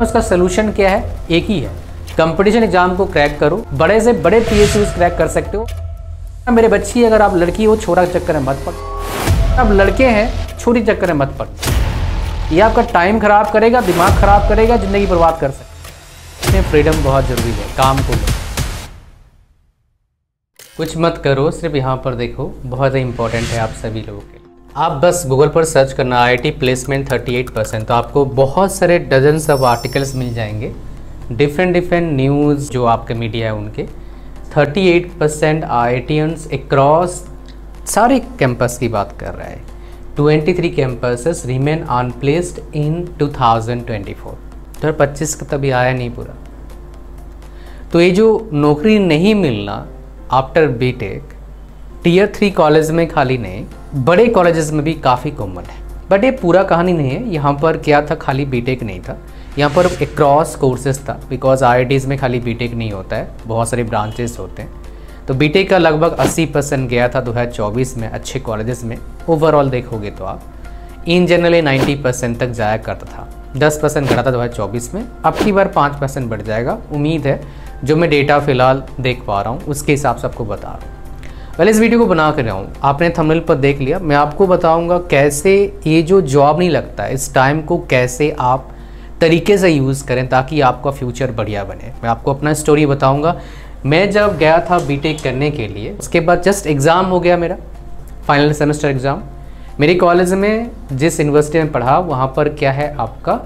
उसका सोल्यूशन क्या है? एक ही है, कंपटीशन एग्जाम को क्रैक करो, बड़े से बड़े PSUs क्रैक कर सकते हो। मेरे बच्ची, अगर आप लड़की हो छोरा के चक्कर में मत पड़, आप लड़के हैं छोरी चक्कर में मत पड़। ये आपका टाइम खराब करेगा, दिमाग खराब करेगा, जिंदगी बर्बाद कर सकते हैं। फ्रीडम बहुत जरूरी है, काम को लो, कुछ मत करो, सिर्फ यहाँ पर देखो, बहुत ही इंपॉर्टेंट है आप सभी लोगों के लिए। आप बस गूगल पर सर्च करना IIT प्लेसमेंट 38%, तो आपको बहुत सारे डजन्स ऑफ आर्टिकल्स मिल जाएंगे, डिफरेंट न्यूज़ जो आपके मीडिया है उनके। 38% IITians अक्रॉस सारे कैंपस की बात कर रहा है। 23 कैंपसेस रिमेन अनप्लेस्ड इन 2024। 2025 का तभी आया नहीं पूरा। तो ये जो नौकरी नहीं मिलना आफ्टर बीटेक, Tier 3 कॉलेज में खाली नहीं, बड़े कॉलेजेस में भी काफ़ी कॉमन है। बट ये पूरा कहानी नहीं है। यहाँ पर क्या था, खाली बीटेक नहीं था, यहाँ पर अक्रॉस कोर्सेज था। बिकॉज IITs में खाली बीटेक नहीं होता है, बहुत सारे ब्रांचेस होते हैं। तो बीटेक का लगभग 80% गया था 2024 में अच्छे कॉलेजेस में। ओवरऑल देखोगे तो आप इन जनरली 90% तक जाया करता था। 10% घटा था 2024 में, अब की बार 5% बढ़ जाएगा। उम्मीद है, जो मैं डेटा फ़िलहाल देख पा रहा हूँ उसके हिसाब से आपको बता रहा हूँ। पहले इस वीडियो को बना कर रहा हूँ, आपने थंबनेल पर देख लिया। मैं आपको बताऊँगा कैसे ये जो जॉब नहीं लगता है, इस टाइम को कैसे आप तरीके से यूज़ करें ताकि आपका फ्यूचर बढ़िया बने। मैं आपको अपना स्टोरी बताऊँगा। मैं जब गया था बीटेक करने के लिए, उसके बाद जस्ट एग्ज़ाम हो गया मेरा, फाइनल सेमेस्टर एग्ज़ाम। मेरे कॉलेज में जिस यूनिवर्सिटी में पढ़ा, वहाँ पर क्या है, आपका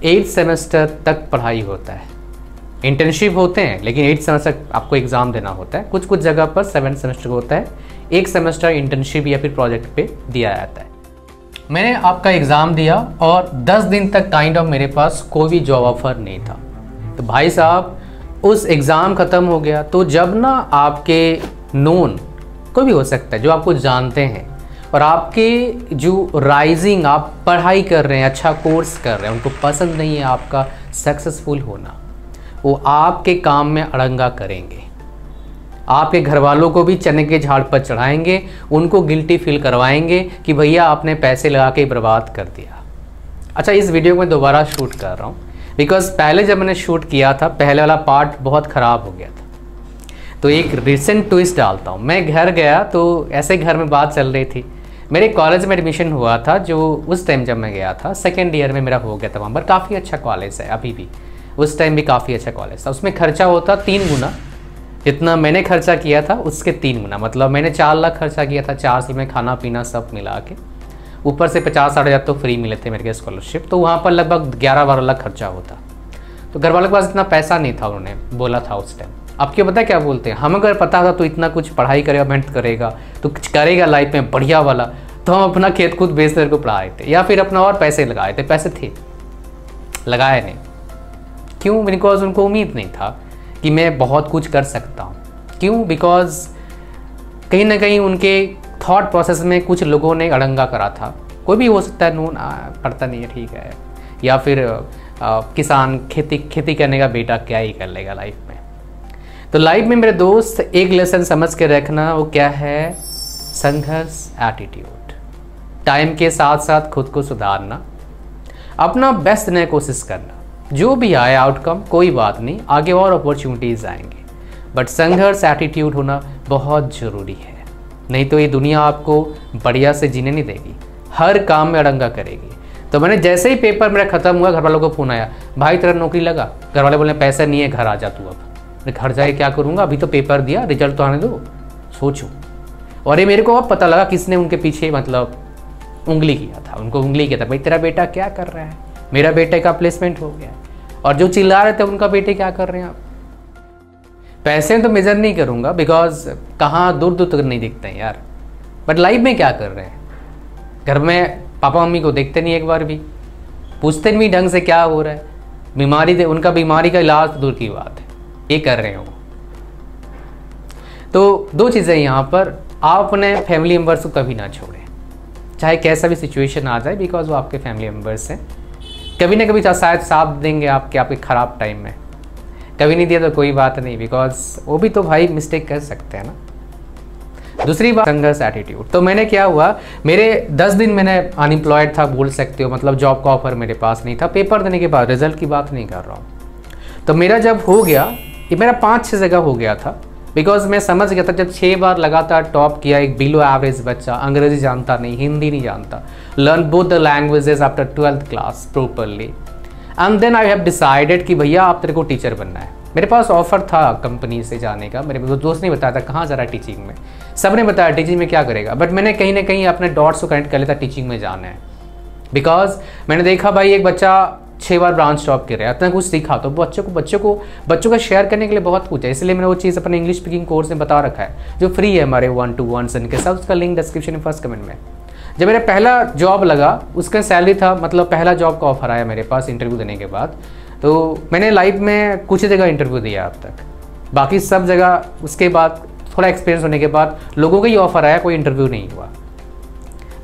8 सेमेस्टर तक पढ़ाई होता है। इंटर्नशिप होते हैं, लेकिन 8 सेमेस्टर आपको एग्ज़ाम देना होता है। कुछ कुछ जगह पर 7 सेमेस्टर होता है, 1 सेमेस्टर इंटर्नशिप या फिर प्रोजेक्ट पे दिया जाता है। मैंने आपका एग्ज़ाम दिया और 10 दिन तक काइंड ऑफ मेरे पास कोई भी जॉब ऑफर नहीं था। तो भाई साहब, उस एग्ज़ाम ख़त्म हो गया। तो जब ना आपके नोन, कोई भी हो सकता है जो आपको जानते हैं, और आपके जो राइजिंग आप पढ़ाई कर रहे हैं, अच्छा कोर्स कर रहे हैं, उनको पसंद नहीं है आपका सक्सेसफुल होना, वो आपके काम में अड़ंगा करेंगे। आपके घर वालों को भी चने के झाड़ पर चढ़ाएंगे, उनको गिल्टी फील करवाएंगे कि भैया आपने पैसे लगा के बर्बाद कर दिया। अच्छा, इस वीडियो को मैं दोबारा शूट कर रहा हूँ बिकॉज पहले जब मैंने शूट किया था, पहले वाला पार्ट बहुत ख़राब हो गया था। तो एक रिसेंट ट्विस्ट डालता हूँ। मैं घर गया तो ऐसे घर में बात चल रही थी। मेरे कॉलेज में एडमिशन हुआ था, जो उस टाइम जब मैं गया था, 2nd ईयर में मेरा हो गया था वहाँ पर। काफ़ी अच्छा कॉलेज है अभी भी, उस टाइम भी काफ़ी अच्छा कॉलेज था। उसमें खर्चा होता 3 गुना, जितना मैंने खर्चा किया था उसके 3 गुना। मतलब मैंने 4 लाख खर्चा किया था, 4 साल में खाना पीना सब मिला के, ऊपर से 50-60 हज़ार तो फ्री मिले थे मेरे के स्कॉलरशिप। तो वहाँ पर लगभग 11-12 लाख खर्चा होता। तो घर वालों के पास इतना पैसा नहीं था, उन्होंने बोला था उस टाइम। अब क्यों पता क्या बोलते हैं, हम अगर पता था तो इतना कुछ पढ़ाई करेगा, मेहनत करेगा, तो कुछ करेगा लाइफ में बढ़िया वाला, तो हम अपना खेत खुद बेच कर को पढ़ाए थे, या फिर अपना और पैसे लगाए थे। पैसे थे, लगाए नहीं। क्यों? बिकॉज उनको उम्मीद नहीं था कि मैं बहुत कुछ कर सकता हूँ। क्यों? बिकॉज कहीं ना कहीं उनके थॉट प्रोसेस में कुछ लोगों ने अड़ंगा करा था। कोई भी हो सकता है, नून पढ़ता नहीं है, ठीक है, या फिर किसान, खेती करने का बेटा क्या ही कर लेगा लाइफ में। तो लाइफ में मेरे दोस्त एक लेसन समझ के रखना, वो क्या है, संघर्ष एटीट्यूड। टाइम के साथ साथ खुद को सुधारना, अपना बेस्ट देने की कोशिश करना। जो भी आए आउटकम कोई बात नहीं, आगे और अपॉर्चुनिटीज़ आएंगे, बट संघर्ष एटीट्यूड होना बहुत ज़रूरी है। नहीं तो ये दुनिया आपको बढ़िया से जीने नहीं देगी, हर काम में अड़ंगा करेगी। तो मैंने जैसे ही पेपर मेरा ख़त्म हुआ, घर वालों को फ़ोन आया, भाई तेरा नौकरी लगा। घर वाले बोले पैसा नहीं है, घर आ जा तू। अब मैं घर जाके क्या करूँगा, अभी तो पेपर दिया, रिजल्ट तो आने दो, सोचो। और ये मेरे को अब पता लगा किसने उनके पीछे मतलब उंगली किया था। उनको उंगली किया था, भाई तेरा बेटा क्या कर रहा है, मेरा बेटे का प्लेसमेंट हो गया। और जो चिल्ला रहे थे उनका बेटे क्या कर रहे हैं आप। पैसे तो मेजर नहीं करूँगा बिकॉज कहाँ दूर दूर तक नहीं दिखते हैं यार, बट लाइफ में क्या कर रहे हैं। घर में पापा मम्मी को देखते नहीं, एक बार भी पूछते नहीं ढंग से क्या हो रहा है। बीमारी थे, उनका बीमारी का इलाज तो दूर की बात है, ये कर रहे हो। तो 2 चीज़ें यहाँ पर, आप अपने फैमिली मेम्बर्स को कभी ना छोड़ें, चाहे कैसा भी सिचुएशन आ जाए, बिकॉज वो आपके फैमिली मेम्बर्स हैं। कभी ना कभी शायद साथ देंगे आपके ख़राब टाइम में, कभी नहीं दिया तो कोई बात नहीं, बिकॉज वो भी तो भाई मिस्टेक कर सकते हैं ना। दूसरी बात संघर्ष एटीट्यूड। तो मैंने क्या हुआ, मेरे 10 दिन मैंने अनएम्प्लॉयड था बोल सकते हो, मतलब जॉब का ऑफर मेरे पास नहीं था। पेपर देने के बाद, रिजल्ट की बात नहीं कर रहा हूँ। तो मेरा जब हो गया, ये मेरा 5-6 जगह हो गया था, बिकॉज मैं समझ गया था जब 6 बार लगातार टॉप किया, एक बिलो एवरेज बच्चा, अंग्रेजी जानता नहीं, हिंदी नहीं जानता, learn both the languages after 12th class properly, and then I have decided कि भैया आप तेरे को टीचर बनना है। मेरे पास ऑफर था कंपनी से जाने का, मेरे दोस्त ने बताया था कहाँ जा रहा है टीचिंग में, सब ने बताया टीचिंग में क्या करेगा, बट मैंने कहीं ना कहीं अपने डॉट्स को कनेक्ट कर लिया था, टीचिंग में जाना है। बिकॉज मैंने देखा भाई एक बच्चा 6 बार ब्रांच टॉप कर रहा है, इतना कुछ सीखा, तो बच्चों का शेयर करने के लिए बहुत कुछ है। इसलिए मैंने वो चीज़ अपने इंग्लिश स्पीकिंग कोर्स में बता रखा है, जो फ्री है हमारे 1-to-1 के साथ, उसका लिंक डिस्क्रिप्शन में फर्स्ट कमेंट में। जब मेरा पहला जॉब लगा, उसका सैलरी था, मतलब पहला जॉब का ऑफर आया मेरे पास इंटरव्यू देने के बाद। तो मैंने लाइफ में कुछ ही जगह इंटरव्यू दिया अब तक, बाकी सब जगह उसके बाद थोड़ा एक्सपीरियंस होने के बाद लोगों का ही ऑफर आया, कोई इंटरव्यू नहीं हुआ।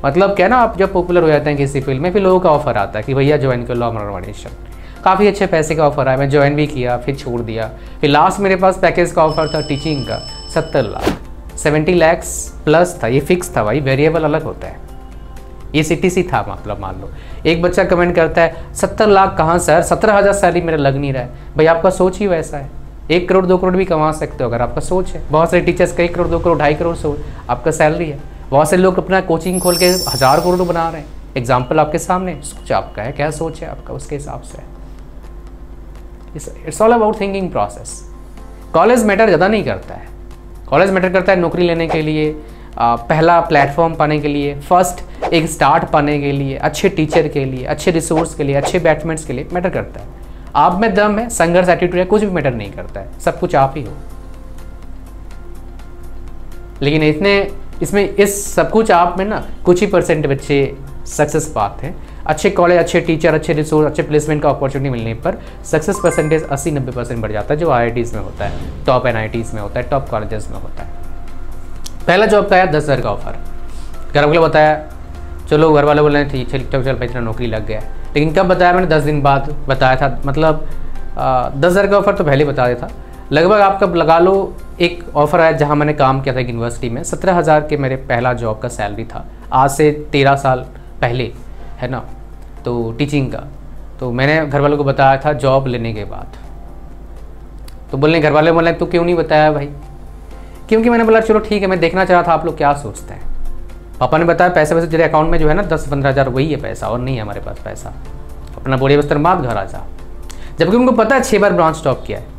मतलब क्या ना, आप जब पॉपुलर हो जाते हैं किसी फील्ड में, फिर लोगों का ऑफर आता है कि भैया ज्वाइन कर लो हमारा ऑर्गेनाइजेशन। काफ़ी अच्छे पैसे का ऑफर आया, मैं ज्वाइन भी किया, फिर छोड़ दिया। फिर लास्ट मेरे पास पैकेज का ऑफर था टीचिंग का 70 लाख, 70 लाख प्लस था। ये फिक्स था भाई, वेरिएबल अलग होता है। ये CTC था, मतलब मान लो एक बच्चा कमेंट करता है 70 लाख कहाँ सर, 17,000 सैलरी मेरा लग नहीं रहा है। भाई आपका सोच ही वैसा है, 1 करोड़ 2 करोड़ भी कमा सकते हो अगर आपका सोच है। बहुत सारे टीचर्स का 1 करोड़ 2 करोड़ 2.5 करोड़ सोच आपका सैलरी है। बहुत से लोग अपना कोचिंग खोल के 1000 करोड़ बना रहे हैं। एग्जाम्पल आपके सामने, सोच आपका है, क्या सोच है आपका, उसके हिसाब से। It's all about thinking process. College matter ज़्यादा नहीं करता है, कॉलेज मैटर करता है नौकरी लेने के लिए, पहला प्लेटफॉर्म पाने के लिए, फर्स्ट एक स्टार्ट पाने के लिए, अच्छे टीचर के लिए, अच्छे रिसोर्स के लिए, अच्छे बैटसमैन के लिए मैटर करता है। आप में दम है, संघर्ष एटीट्यूड है, कुछ भी मैटर नहीं करता है, सब कुछ आप ही हो। लेकिन इसमें इस सब कुछ आप में ना कुछ ही % बच्चे सक्सेस पाते हैं। अच्छे कॉलेज, अच्छे टीचर, अच्छे रिसोर्स, अच्छे प्लेसमेंट का अपॉर्चुनिटी मिलने पर सक्सेस परसेंटेज 80-90% बढ़ जाता है, जो IITs में होता है, टॉप NITs में होता है, टॉप कॉलेजेस में होता है। पहला जॉब का आया 10,000 का ऑफर, घर वालों बताया, चलो घर वाले बोले ठीक चल भाई इतना नौकरी लग गया। लेकिन कब बताया मैंने, 10 दिन बाद बताया था। मतलब 10,000 का ऑफर तो पहले बता दिया था। लगभग आप कब लगा लो, एक ऑफर आया जहाँ मैंने काम किया था एक यूनिवर्सिटी में, 17,000 के मेरे पहला जॉब का सैलरी था, आज से 13 साल पहले, है ना, तो टीचिंग का। तो मैंने घर वालों को बताया था जॉब लेने के बाद। तो बोलने घर वाले बोले तू क्यों नहीं बताया भाई, क्योंकि मैंने बोला चलो ठीक है, मैं देखना चाह रहा था आप लोग क्या सोचते हैं। पापा ने बताया पैसे वैसे तेरे अकाउंट में जो है ना 10-15 हज़ार वही है पैसा, और नहीं है हमारे पास पैसा, अपना बोरिए बस्तर मात घर आ जा। जबकि उनको पता है 6 बार ब्रांच टॉप किया है।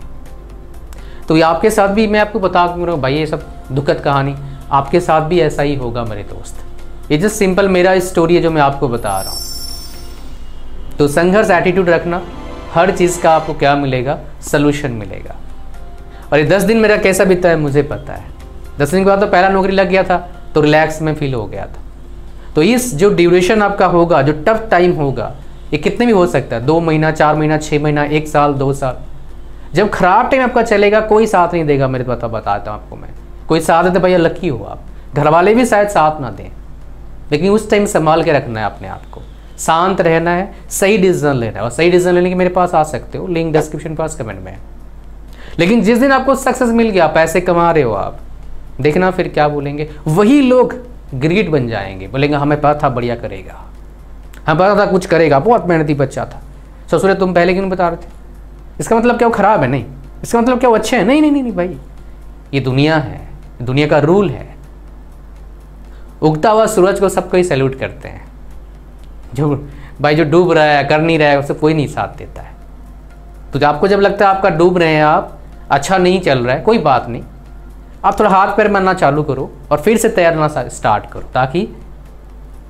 तो ये आपके साथ भी, मैं आपको बता दूँ भाई, ये सब दुखद कहानी आपके साथ भी ऐसा ही होगा मेरे दोस्त। ये जस्ट सिंपल मेरा स्टोरी है जो मैं आपको बता रहा हूँ। तो संघर्ष एटीट्यूड रखना, हर चीज़ का आपको क्या मिलेगा, सलूशन मिलेगा। और ये 10 दिन मेरा कैसा बीता है मुझे पता है। 10 दिन के बाद तो पहला नौकरी लग गया था, तो रिलैक्स में फील हो गया था। तो इस जो ड्यूरेशन आपका होगा, जो टफ टाइम होगा, ये कितने भी हो सकता है, 2 महीना, 4 महीना, 6 महीना, 1 साल, 2 साल। जब खराब टाइम आपका चलेगा कोई साथ नहीं देगा, मेरे बताता हूँ आपको मैं। कोई साथ देते भैया लकी हो आप, घर वाले भी शायद साथ ना दें, लेकिन उस टाइम संभाल के रखना है अपने आप को, शांत रहना है, सही डिसीजन लेना है। और सही डिसीजन लेने के मेरे पास आ सकते हो, लिंक डिस्क्रिप्शन पास कमेंट में है। लेकिन जिस दिन आपको सक्सेस मिल गया, पैसे कमा रहे हो आप, देखना फिर क्या बोलेंगे, वही लोग ग्रेट बन जाएंगे, बोलेंगे हमें पता था बढ़िया करेगा, हमें पता था कुछ करेगा, बहुत मेहनती बच्चा था, ससुरे तुम पहले क्यों नहीं बता रहे थे। इसका मतलब क्या वो खराब है? नहीं। इसका मतलब क्या वो अच्छे हैं? नहीं नहीं नहीं भाई, ये दुनिया है, दुनिया का रूल है। उगता हुआ सूरज को सब कोई सैल्यूट करते हैं, जो भाई जो डूब रहा है, कर नहीं रहा है, उससे कोई नहीं साथ देता है। तो आपको जब लगता है आपका डूब रहे हैं, आप अच्छा नहीं चल रहा है, कोई बात नहीं, आप थोड़ा हाथ पैर मारना चालू करो और फिर से तैयार होना स्टार्ट करो, ताकि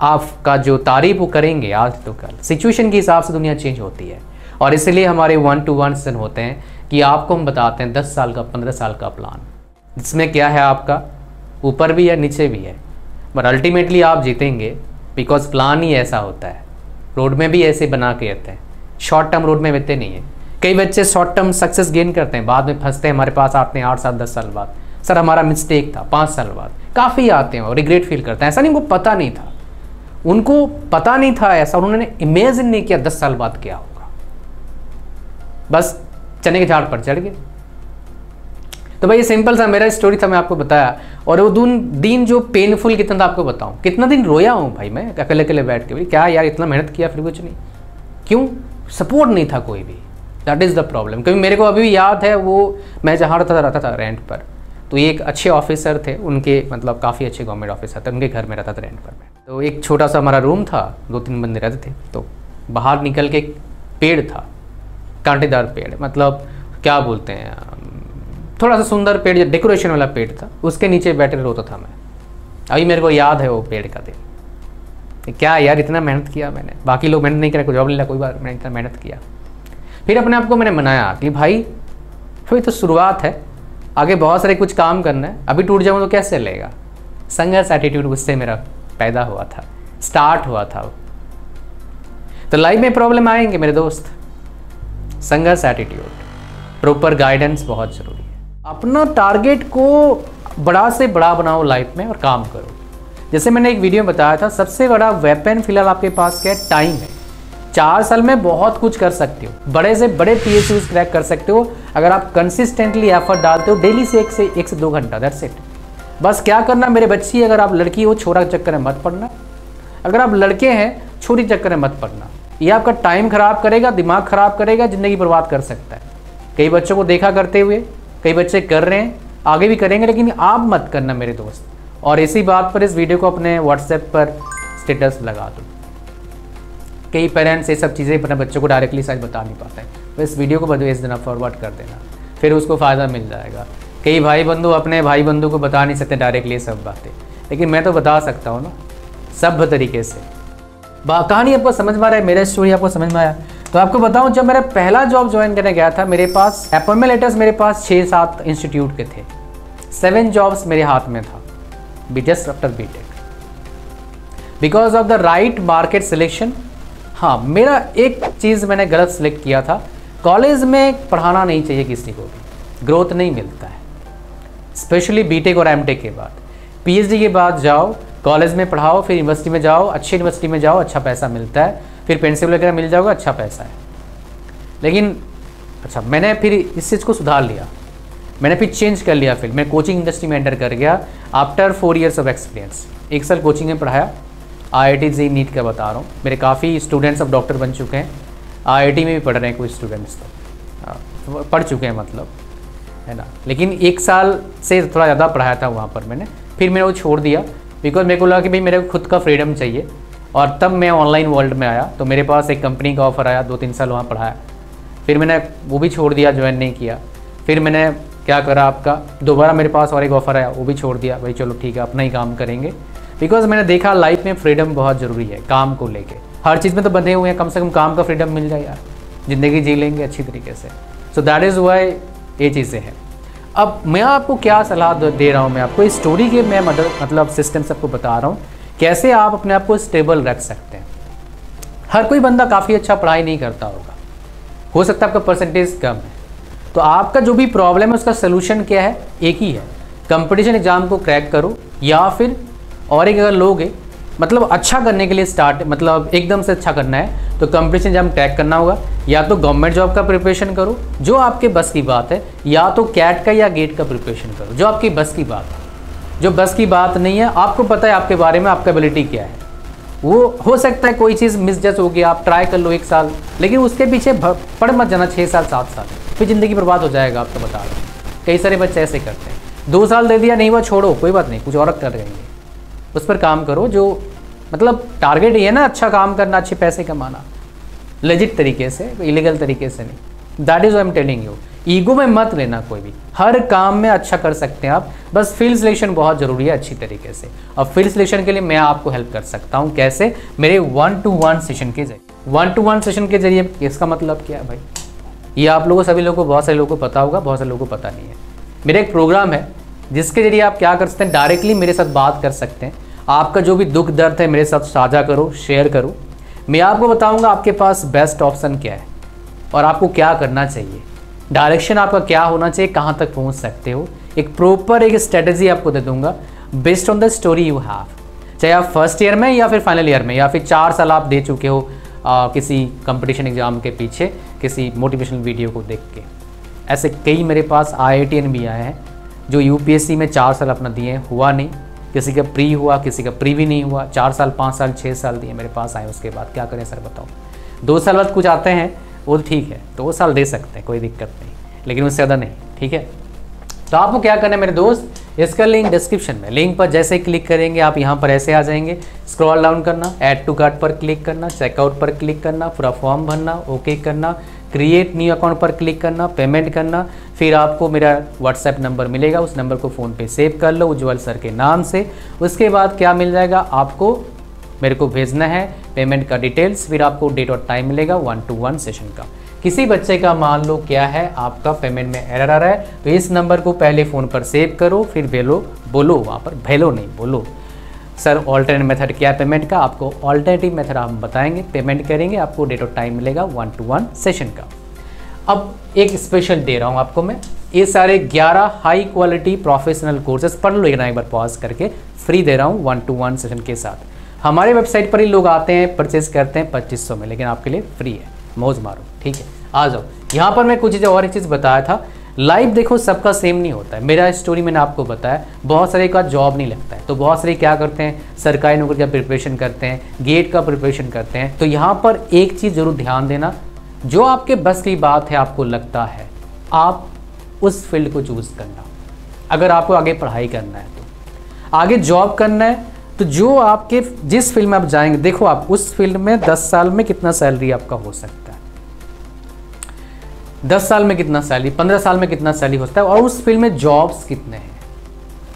आपका जो तारीफ वो करेंगे आज तो कल। सिचुएशन के हिसाब से दुनिया चेंज होती है, और इसलिए हमारे 1-to-1 सेशन होते हैं कि आपको हम बताते हैं 10 साल का, 15 साल का प्लान, जिसमें क्या है आपका ऊपर भी है नीचे भी है, बट अल्टीमेटली आप जीतेंगे, बिकॉज प्लान ही ऐसा होता है। रोड में भी ऐसे बना के रहते हैं, शॉर्ट टर्म रोड में रहते नहीं है। कई बच्चे शॉर्ट टर्म सक्सेस गेन करते हैं, बाद में फंसते हैं, हमारे पास आते हैं 8 साल 10 साल बाद, सर हमारा मिस्टेक था, 5 साल बाद काफ़ी आते हैं और रिग्रेट फील करते हैं। ऐसा नहीं, उनको पता नहीं था, उनको पता नहीं था ऐसा, उन्होंने इमेजिन नहीं किया 10 साल बाद क्या होगा, बस चने के झाड़ पर चढ़ गए। तो भाई ये सिंपल सा मेरा स्टोरी था, मैं आपको बताया। और वो दिन जो पेनफुल कितना था आपको बताऊं, कितना दिन रोया हूँ भाई मैं अकेले अकेले बैठ के। भाई क्या यार, इतना मेहनत किया फिर कुछ नहीं, क्यों? सपोर्ट नहीं था कोई भी। That is the problem. क्योंकि मेरे को अभी भी याद है, वो मैं जहाँ रहता था रेंट पर, तो ये एक अच्छे ऑफिसर थे, उनके मतलब काफ़ी अच्छे गवर्नमेंट ऑफिसर थे, उनके घर में रहता था रेंट पर मैं। तो एक छोटा सा हमारा रूम था, 2-3 बंदे रहते थे। तो बाहर निकल के एक पेड़ था, कांटेदार पेड़, मतलब क्या बोलते हैं, थोड़ा सा सुंदर पेड़, डेकोरेशन वाला पेड़ था, उसके नीचे बैठे रोता था मैं। अभी मेरे को याद है वो पेड़ का दिन। क्या यार, इतना मेहनत किया मैंने, बाकी लोग मेहनत नहीं करे, कोई जॉब नहीं लगा, कोई बात, मैंने इतना मेहनत किया। फिर अपने आप को मैंने मनाया कि भाई फिर तो शुरुआत है, आगे बहुत सारे कुछ काम करना है, अभी टूट जाऊँ तो कैसे चलेगा। संघर्ष एटीट्यूड उससे मेरा पैदा हुआ था, स्टार्ट हुआ था। तो लाइफ में प्रॉब्लम आएंगे मेरे दोस्त, संघर्ष एटीट्यूड, प्रॉपर गाइडेंस बहुत जरूरी है। अपना टारगेट को बड़ा से बड़ा बनाओ लाइफ में और काम करो। जैसे मैंने एक वीडियो में बताया था, सबसे बड़ा वेपन फिलहाल आपके पास क्या है? टाइम है। 4 साल में बहुत कुछ कर सकते हो, बड़े से बड़े PSUs क्रैक कर सकते हो अगर आप कंसिस्टेंटली एफर्ट डालते हो, डेली से 1 से 2 घंटा, दैट्स इट। बस क्या करना मेरे बच्ची, अगर आप लड़की हो छोरा के चक्कर में मत पड़ना, अगर आप लड़के हैं छोरी के चक्कर में मत पड़ना। ये आपका टाइम खराब करेगा, दिमाग खराब करेगा, ज़िंदगी बर्बाद कर सकता है। कई बच्चों को देखा करते हुए, कई बच्चे कर रहे हैं, आगे भी करेंगे, लेकिन आप मत करना मेरे दोस्त। और इसी बात पर इस वीडियो को अपने व्हाट्सएप पर स्टेटस लगा दो। कई पेरेंट्स ये सब चीज़ें अपने बच्चों को डायरेक्टली शायद बता नहीं पाते हैं, तो इस वीडियो को भेज देना, फॉरवर्ड कर देना, फिर उसको फ़ायदा मिल जाएगा। कई भाई बंधु अपने भाई बंधु को बता नहीं सकते डायरेक्टली ये सब बातें, लेकिन मैं तो बता सकता हूँ ना, सभ्य तरीके से। कहानी आपको समझ में आ रहा है, मेरा स्टोरी आपको समझ में आया? तो आपको बताऊं, जब मेरा पहला जॉब ज्वाइन करने गया था, मेरे पास अपॉइंटमेंट लेटर्स मेरे पास 6-7 इंस्टीट्यूट के थे, 7 जॉब्स मेरे हाथ में था, just after BTech, because of the right market selection. हाँ, मेरा एक चीज़ मैंने गलत सिलेक्ट किया था, कॉलेज में पढ़ाना नहीं चाहिए किसी को भी, ग्रोथ नहीं मिलता है, स्पेशली बीटेक और एमटेक के बाद। PhD के बाद जाओ, कॉलेज में पढ़ाओ, फिर यूनिवर्सिटी में जाओ, अच्छी यूनिवर्सिटी में जाओ, अच्छा पैसा मिलता है, फिर पेंसिल वगैरह मिल जाओगा, अच्छा पैसा है। लेकिन अच्छा, मैंने फिर इस चीज़ को सुधार लिया, मैंने फिर चेंज कर लिया, फिर मैं कोचिंग इंडस्ट्री में एंटर कर गया आफ्टर 4 ईयर्स ऑफ एक्सपीरियंस। 1 साल कोचिंग में पढ़ाया, IIT JEE नीट का बता रहा हूँ, मेरे काफ़ी स्टूडेंट्स अब डॉक्टर बन चुके हैं, IIT में भी पढ़ रहे हैं कुछ स्टूडेंट्स, तो पढ़ चुके हैं मतलब, है ना। लेकिन 1 साल से थोड़ा ज़्यादा पढ़ाया था वहाँ पर मैंने, फिर मैंने वो छोड़ दिया, बिकॉज मेरे को लगा कि भाई मेरे को खुद का फ्रीडम चाहिए। और तब मैं ऑनलाइन वर्ल्ड में आया, तो मेरे पास एक कंपनी का ऑफ़र आया, 2-3 साल वहाँ पढ़ाया, फिर मैंने वो भी छोड़ दिया, ज्वाइन नहीं किया। फिर मैंने क्या करा, आपका दोबारा मेरे पास और एक ऑफ़र आया, वो भी छोड़ दिया, भाई चलो ठीक है अपना ही काम करेंगे। बिकॉज मैंने देखा लाइफ में फ्रीडम बहुत ज़रूरी है, काम को लेके। हर चीज़ में तो बंधे हुए हैं, कम से कम काम का फ्रीडम मिल जाए यार, ज़िंदगी जी लेंगे अच्छी तरीके से। सो दैट इज़ वाई ये चीज़ें हैं। अब मैं आपको क्या सलाह दे रहा हूँ, मैं आपको इस स्टोरी के मैं मतलब सिस्टम सबको बता रहा हूँ, कैसे आप अपने आप को स्टेबल रख सकते हैं। हर कोई बंदा काफ़ी अच्छा पढ़ाई नहीं करता होगा, हो सकता है आपका परसेंटेज कम है, तो आपका जो भी प्रॉब्लम है उसका सलूशन क्या है? एक ही है, कंपटीशन एग्ज़ाम को क्रैक करो, या फिर और एक अगर लोगे मतलब अच्छा करने के लिए स्टार्ट, मतलब एकदम से अच्छा करना है तो कंपटीशन एग्जाम क्रैक करना होगा, या तो गवर्नमेंट जॉब का प्रिपरेशन करो जो आपके बस की बात है, या तो कैट का या गेट का प्रिपरेशन करो जो आपकी बस की बात है। जो बस की बात नहीं है, आपको पता है आपके बारे में आपका एबिलिटी क्या है, वो हो सकता है कोई चीज़ मिसजज हो गया, आप ट्राई कर लो 1 साल, लेकिन उसके पीछे पड़ मत जाना 6 साल 7 साल, फिर ज़िंदगी बर्बाद हो जाएगा। आपको बता रहा हूँ, कई सारे बच्चे ऐसे करते हैं, 2 साल दे दिया, नहीं हुआ छोड़ो, कोई बात नहीं, कुछ और कर देंगे, उस पर काम करो। जो मतलब टारगेट ये है ना, अच्छा काम करना, अच्छे पैसे कमाना, लेजिट तरीके से, इलीगल तरीके से नहीं। That is I am telling you, ego में मत लेना कोई भी, हर काम में अच्छा कर सकते हैं आप, बस फील्ड सिलेक्शन बहुत ज़रूरी है अच्छी तरीके से। और फील्ड सिलेक्शन के लिए मैं आपको हेल्प कर सकता हूँ, कैसे? मेरे 1-to-1 सेशन के जरिए। 1-to-1 सेशन के जरिए इसका मतलब क्या है भाई? ये आप लोगों सभी लोगों को, बहुत सारे लोगों को पता होगा, बहुत सारे लोगों को पता नहीं है। मेरा एक प्रोग्राम है जिसके जरिए आप क्या कर सकते हैं, डायरेक्टली मेरे साथ बात कर सकते हैं, आपका जो भी दुख दर्द है मेरे साथ साझा करो, शेयर करो, मैं आपको बताऊंगा आपके पास बेस्ट ऑप्शन क्या है और आपको क्या करना चाहिए, डायरेक्शन आपका क्या होना चाहिए, कहाँ तक पहुँच सकते हो, एक प्रॉपर एक स्ट्रेटजी आपको दे दूंगा based on the story you have, चाहे आप फर्स्ट ईयर में या फिर फाइनल ईयर में या फिर 4 साल आप दे चुके हो किसी कंपटीशन एग्जाम के पीछे किसी मोटिवेशनल वीडियो को देख के। ऐसे कई मेरे पास IITian भी आए हैं जो UPSC में 4 साल अपना दिए, हुआ नहीं, किसी का प्री हुआ, किसी का प्री भी नहीं हुआ, 4 साल 5 साल 6 साल दिए मेरे पास आए, उसके बाद क्या करें सर बताओ। 2 साल बाद कुछ आते हैं वो ठीक है, 2 साल दे सकते हैं, कोई दिक्कत नहीं, लेकिन उससे ज़्यादा नहीं, ठीक है। तो आपको क्या करना है मेरे दोस्त, इसका लिंक डिस्क्रिप्शन में, लिंक पर जैसे ही क्लिक करेंगे आप यहाँ पर ऐसे आ जाएंगे, स्क्रॉल डाउन करना, ऐड टू कार्ट पर क्लिक करना, चेकआउट पर क्लिक करना, पूरा फॉर्म भरना, ओके करना, क्रिएट न्यू अकाउंट पर क्लिक करना, पेमेंट करना, फिर आपको मेरा व्हाट्सएप नंबर मिलेगा, उस नंबर को फ़ोन पे सेव कर लो उज्ज्वल सर के नाम से। उसके बाद क्या मिल जाएगा आपको, मेरे को भेजना है पेमेंट का डिटेल्स, फिर आपको डेट और टाइम मिलेगा 1-to-1 सेशन का। किसी बच्चे का मान लो क्या है आपका पेमेंट में एरर आ रहा है, तो इस नंबर को पहले फ़ोन पर सेव करो, फिर बोलो वहाँ पर भेलो नहीं बोलो सर ऑल्टरनेट मेथड क्या है पेमेंट का, आपको ऑल्टरनेटिव मेथड हम बताएंगे, पेमेंट करेंगे, आपको डेट और टाइम मिलेगा 1-to-1 सेशन का। अब एक स्पेशल दे रहा हूँ आपको मैं, ये सारे 11 हाई क्वालिटी प्रोफेशनल कोर्सेज पढ़ लो एक बार पॉज करके, फ्री दे रहा हूँ 1-to-1 सेशन के साथ। हमारे वेबसाइट पर ही लोग आते हैं परचेज करते हैं 2500 में, लेकिन आपके लिए फ्री है, मौज मारो, ठीक है। आ जाओ यहाँ पर मैं कुछ चीज़ें और एक चीज़ बताया था, लाइफ देखो सबका सेम नहीं होता है, मेरा स्टोरी मैंने आपको बताया, बहुत सारे का जॉब नहीं लगता है, तो बहुत सारे क्या करते हैं सरकारी नौकरी का प्रिपरेशन करते हैं, गेट का प्रिपरेशन करते हैं। तो यहाँ पर एक चीज़ ज़रूर ध्यान देना, जो आपके बस की बात है, आपको लगता है आप उस फील्ड को चूज़ करना। अगर आपको आगे पढ़ाई करना है, तो आगे जॉब करना है, तो जो आपके जिस फील्ड में आप जाएंगे, देखो आप उस फील्ड में 10 साल में कितना सैलरी आपका हो सकता है, 10 साल में कितना सैलरी, 15 साल में कितना सैलरी होता है, और उस फील्ड में जॉब्स कितने हैं,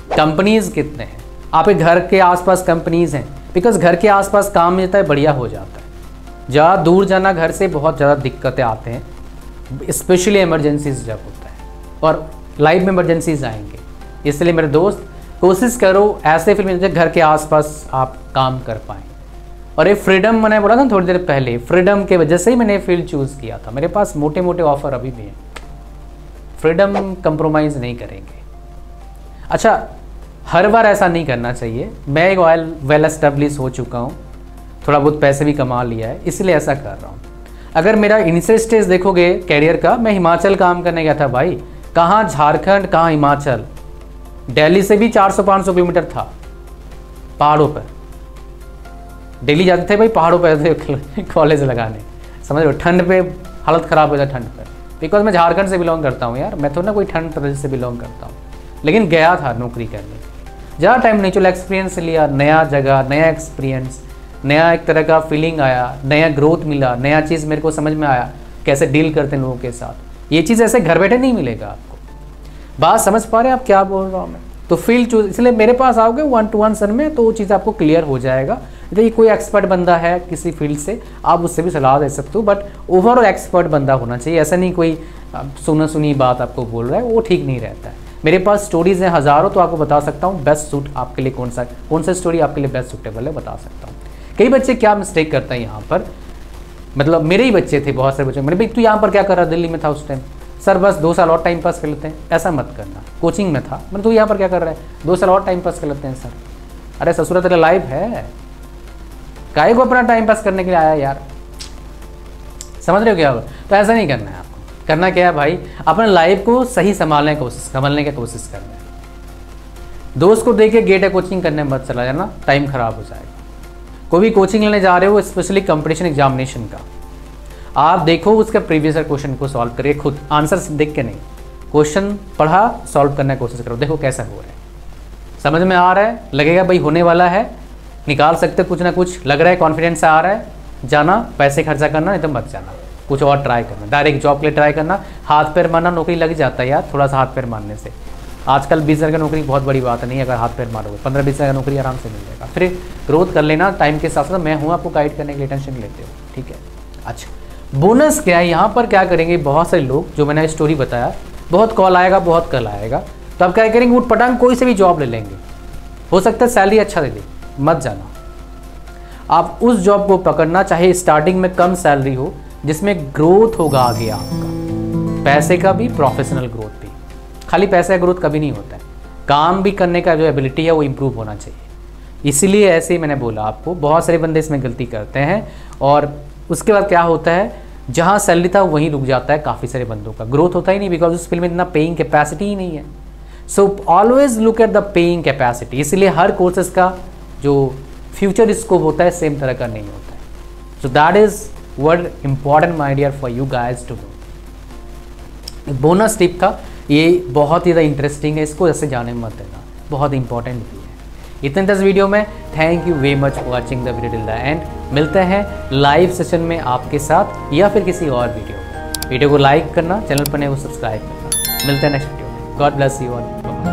कंपनीज कितने हैं, आपके घर के आसपास कंपनीज हैं, बिकॉज घर के आसपास काम मिलता है बढ़िया हो जाता है। ज़्यादा दूर जाना घर से बहुत ज़्यादा दिक्कतें आते हैं, स्पेशली इमरजेंसीज जब होता है, और लाइफ में इमरजेंसीज आएंगे, इसलिए मेरे दोस्त कोशिश करो ऐसे फील्ड में घर के आसपास आप काम कर पाएँ। और ये फ्रीडम मैंने बोला था थोड़ी देर पहले, फ्रीडम के वजह से ही मैंने फील्ड चूज़ किया था। मेरे पास मोटे मोटे ऑफर अभी भी हैं, फ्रीडम कंप्रोमाइज़ नहीं करेंगे। अच्छा, हर बार ऐसा नहीं करना चाहिए, मैं एक वेल एस्टेब्लिश हो चुका हूँ, थोड़ा बहुत पैसे भी कमा लिया है, इसलिए ऐसा कर रहा हूँ। अगर मेरा इनिशियल स्टेज देखोगे कैरियर का, मैं हिमाचल काम करने गया था भाई, कहाँ झारखंड कहाँ हिमाचल, दिल्ली से भी 400-500 किलोमीटर था, पहाड़ों पर दिल्ली जाते थे भाई, पहाड़ों पर कॉलेज लगाने, समझ लो ठंड पे हालत ख़राब हो जाए ठंड पर, बिकॉज मैं झारखंड से बिलोंग करता हूँ यार, मैं तो ना कोई ठंड प्रदेश से बिलोंग करता हूँ, लेकिन गया था नौकरी करने, ज़्यादा टाइम नहीं, चलो एक्सपीरियंस लिया, नया जगह, नया एक्सपीरियंस, नया एक तरह का फीलिंग आया, नया ग्रोथ मिला, नया चीज़ मेरे को समझ में आया कैसे डील करते हैं लोगों के साथ। ये चीज़ ऐसे घर बैठे नहीं मिलेगा आपको। बात समझ पा रहे हैं आप क्या बोल रहा हूँ मैं? तो फील्ड चूज, इसलिए मेरे पास आओगे 1-to-1 सन में, तो वो चीज़ आपको क्लियर हो जाएगा। यदि कोई एक्सपर्ट बंदा है किसी फील्ड से, आप उससे भी सलाह दे सकते हो, बट ओवरऑल एक्सपर्ट बंदा होना चाहिए। ऐसा नहीं कोई सुना सुनी बात आपको बोल रहा है, वो ठीक नहीं रहता है। मेरे पास स्टोरीज़ हैं हज़ारों, तो आपको बता सकता हूँ बेस्ट सूट आपके लिए कौन सा स्टोरी आपके लिए बेस्ट सूटेबल है, बता सकता हूँ। कई बच्चे क्या मिस्टेक करते हैं यहाँ पर, मतलब मेरे ही बच्चे थे, बहुत सारे बच्चे, मेरे भाई तू यहाँ पर क्या कर रहा, दिल्ली में था उस टाइम, सर बस 2 साल और टाइम पास कर लेते हैं। ऐसा मत करना, कोचिंग में था, मतलब तू यहाँ पर क्या कर रहा है, 2 साल और टाइम पास कर लेते हैं सर। अरे ससुरा तेरा लाइफ है, काहे को अपना टाइम पास करने के लिए आया यार, समझ रहे हो क्या? तो ऐसा नहीं करना है आपको। करना क्या है भाई, अपने लाइफ को सही संभालने की कोशिश करना है। दोस्त को देख के गेट है कोचिंग करने मत चला जाना, टाइम खराब हो जाएगा। कोई भी कोचिंग लेने जा रहे हो, स्पेशली कंपटीशन एग्जामिनेशन का, आप देखो उसका प्रीवियस क्वेश्चन को सॉल्व करिए खुद, आंसर देख के नहीं, क्वेश्चन पढ़ा सॉल्व करने की कोशिश करो, देखो कैसा हो रहा है, समझ में आ रहा है, लगेगा भाई होने वाला है, निकाल सकते कुछ ना कुछ, लग रहा है कॉन्फिडेंस से आ रहा है, जाना, पैसे खर्चा करना, नहीं तो मत जाना, कुछ और ट्राई करना, डायरेक्ट जॉब के लिए ट्राई करना। हाथ पैर मारना, नौकरी लग जाता है यार, थोड़ा सा हाथ पैर मारने से। आजकल 20,000 का नौकरी बहुत बड़ी बात नहीं है, अगर हाथ पैर मारोगे 15-20,000 का नौकरी आराम से मिल जाएगा। फिर ग्रोथ कर लेना टाइम के साथ साथ, मैं हूँ आपको गाइड करने के लिए, टेंशन लेते हो, ठीक है। अच्छा, बोनस क्या है यहाँ पर, क्या करेंगे बहुत सारे लोग, जो मैंने स्टोरी बताया, बहुत कॉल आएगा, बहुत कल आएगा, तो आप क्या करेंगे, उठ पटांग कोई से भी जॉब ले लेंगे, हो सकता है सैलरी अच्छा दे दे, मत जाना। आप उस जॉब को पकड़ना, चाहे स्टार्टिंग में कम सैलरी हो, जिसमें ग्रोथ होगा आगे आपका, पैसे का भी, प्रोफेशनल ग्रोथ भी। खाली पैसे का ग्रोथ कभी नहीं होता है, काम भी करने का जो एबिलिटी है वो इम्प्रूव होना चाहिए। इसीलिए ऐसे ही मैंने बोला आपको, बहुत सारे बंदे इसमें गलती करते हैं, और उसके बाद क्या होता है, जहाँ सैलरी था वहीं रुक जाता है काफ़ी सारे बंदों का, ग्रोथ होता ही नहीं, बिकॉज उस फील्ड में इतना पेइंग कैपेसिटी ही नहीं है। So always look at the paying capacity. इसलिए हर कोर्सेज का जो फ्यूचर स्कोप होता है सेम तरह का नहीं होता है। So that is word important my dear for you guys to know. Bonus tip था, ये बहुत ही ज़्यादा इंटरेस्टिंग है, इसको ऐसे जाने मत देना, बहुत इंपॉर्टेंट भी है। इतने दस वीडियो में thank you very much for watching the video till the end. मिलते हैं लाइव सेशन में आपके साथ या फिर किसी और वीडियो को लाइक करना, चैनल पर नए वो सब्सक्राइब करना। मिलते हैं नेक्स्ट वीडियो में। God bless you all.